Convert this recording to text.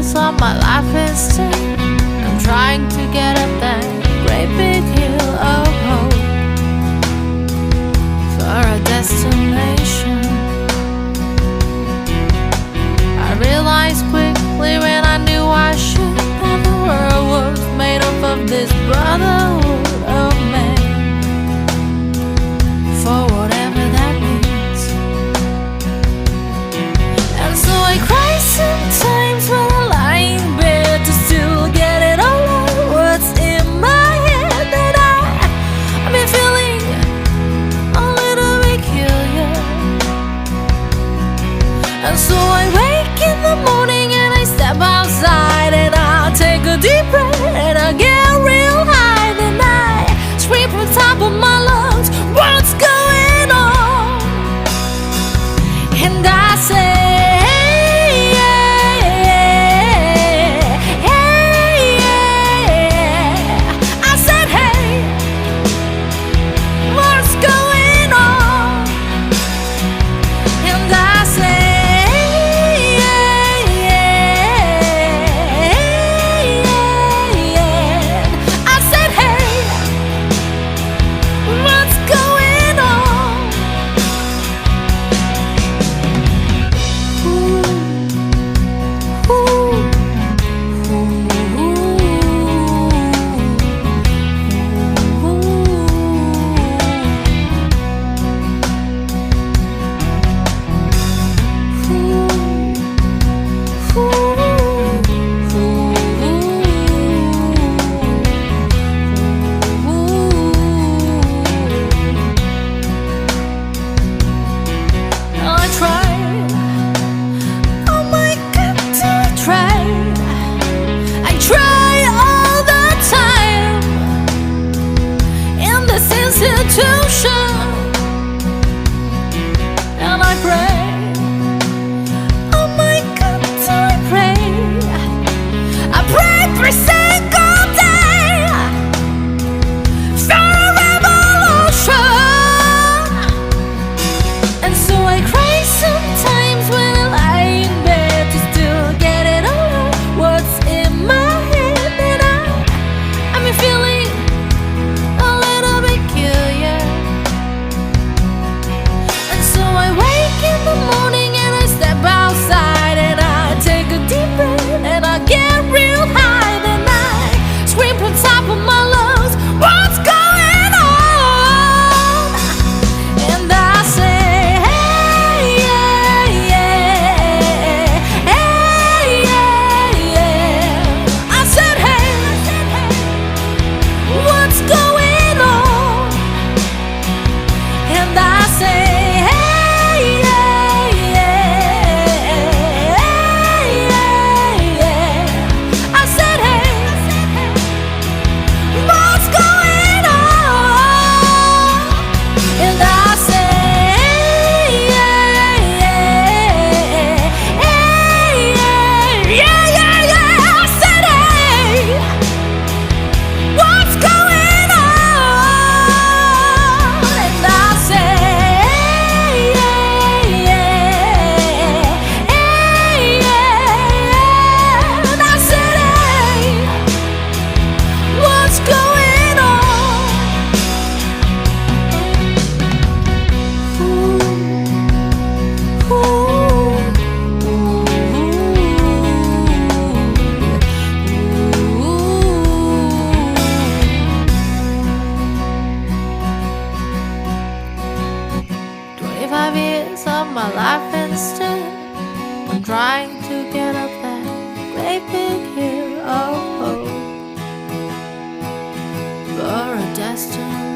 years of my life instead. I'm trying to get up that great big hill of hope for a destination. I realized quickly when I knew I should that the world was made up of this brotherhood of men, for whatever that means. And so I cry sometimes when I lie in bed to still get it all out what's in my head, that I've been feeling a little peculiar. And so I wake in the morning and I step outside and I'll take a deep breath and I get real high. Then I scream from the top of my lungs, what's going on? And I say, and I pray, oh my God, I pray every single day for a revolution. And so I cry sometimes when I lie in bed to still get it all out what's in my head, that I've been feeling a little peculiar. I wake in the morning and I step outside and I take a deep breath and I get real high. Then I scream from the top of my lungs, what's going on? And I say, hey, yeah, yeah, hey, yeah, yeah. I said, hey, what's going on? And I say, of my life instead. I'm trying to get up that great big hill of hope for a destination.